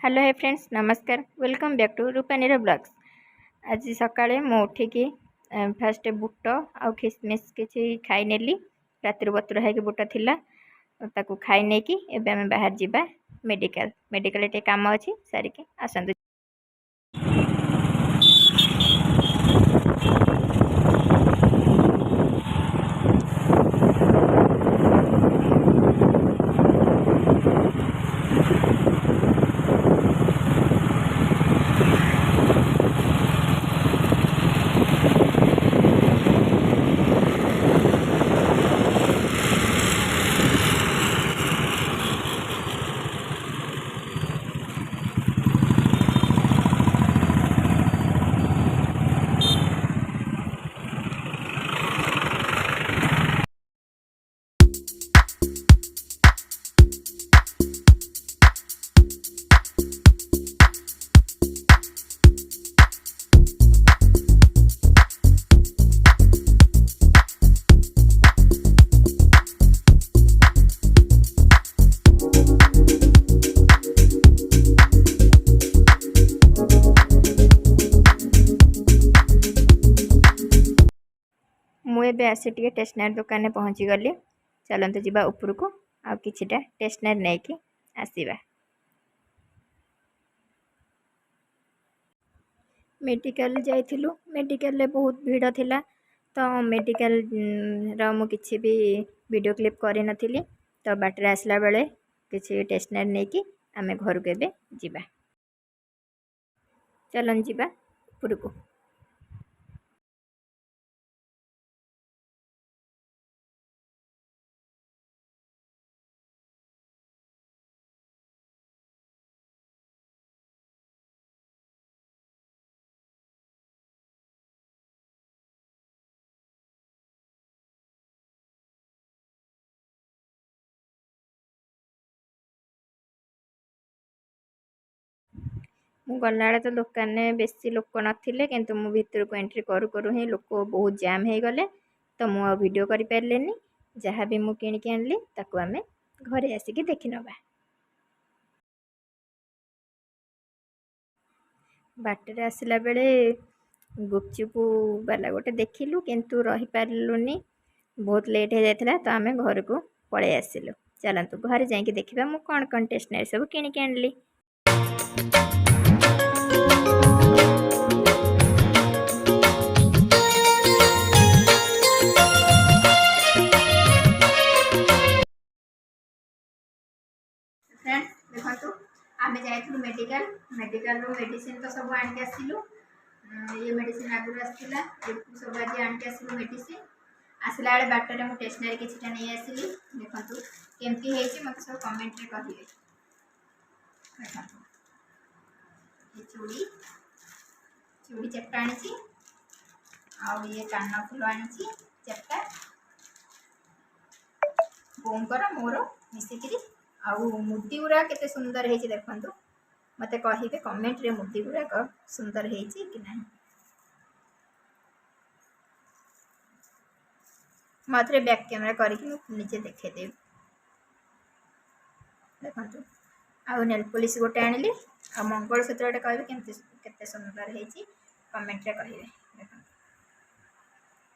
Hello है friends, नमस्कार। Welcome back to Rupa Neera blogs. आज सकाळे मु उठिकी फास्ट बुट आउ खिसमिस किसी खाई नेली। रातिर बतुरा है बुट थिला ताकू खाई नहीं कि एबे आम बाहर जावा मेडिकल मेडिकल टे काम अच्छी सारिके आसतु। मुझे आसी टे स्टेशनरी दुकान में पहुँची गली। चलते जावा ऊपर को आ किछिटा स्टेशनरी नहीं कि आसवा। मेडिकल जाइलु। मेडिकल बहुत भीड़ थिला तो मेडिकल मु किसी भी वीडियो क्लिप करी नथिली। तो बाटर आसला बेले किसी स्टेशनरी नहीं कि आम घर को एबे जीवा। चलन जीवा ऊपर को। मु गला तो दुकान में बेसी लोक नथिले किंतु मु भीतर को एंट्री करू करू ही लोक बहुत जाम हो गले। तो मु वीडियो करि पारलेनी। जहाँ भी मु किनिक आनली ताकू आमे घरे आसिकी देखि नबा। बाटर आसला बेले गुपचुप वाला गोटे देखिलु किंतु रही पारलुनी। बहुत लेट हो जाता तो आम घर को पलि आसिलु। चलतु घर जाकि देखा मु कौन कौन स्टेशनरी सब किनिक आनली। फ्रेंड्स देखो आम जाइलु मेडिकल मेडिकल मेडिसिन तो सब आनिक आसिलु। ये मेडिसिन आगुरी आसला सब आज आनिक आसिलु मेडिसिन। आसला बेले बाटर मुझे स्टेशनरी किसी नहीं आसली। देखो केमती है मत सब कमेंट रे कहिए। ये चूड़ी चूड़ी चेपटा आनी आउ ये कान फुल आनी चेपटा बोंकर मोर मिसिकी आउ मुदी गुरा केते सुंदर है देखु। मत कहे कमेंट रे मुदी गुराक सुंदर है कि ना। मत बैक कैमरा करके निजे देखेदेवी। देखो आउ नेल पॉलिश गोटे आनिली आ मंगलसूत्र गोटे कहे केते सुंदर है कमेंट रे कहिए। देखो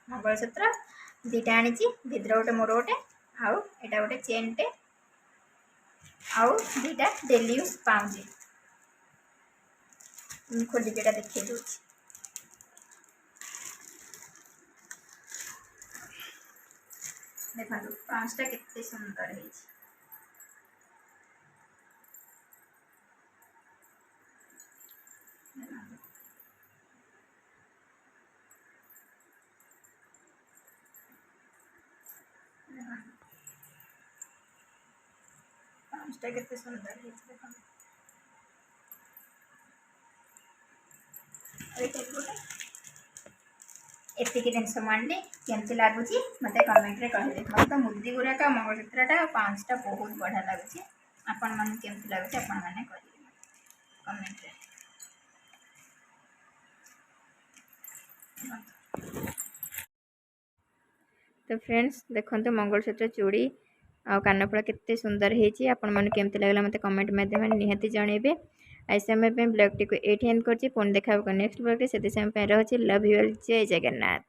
मंगलसूत्र दीटा आनी भितर गोटे मोर गोटे आउ एटा गोटे चेन टे आउ दीटा डेली यूज पाउंज खोली जेटा देखे दूसरी। देखो पाँचटा केते सुंदर है। पाँचटा केते सुंदर है देखो। एतिक जिनस मानी केमती लगुच मत कमेंट रे कहे। मत तो मुदी गुराक मंगलसूत्रटा पाँचटा बहुत बढ़िया लगुच। आपण मन केमती लगुच आपण मैंने कमेंट रे। तो फ्रेंड्स देखो मंगलसूत्र चूड़ी आ कानफुल केते सुंदर है। आपण मन केमती लगला मत कमेंट माध्यम निहाती जनइबे। आज समय ब्लॉग टी को ये एंड कर पुणी देखा नेक्स्ट ब्लॉग से समय रही लव यू ऑल जय जगन्नाथ।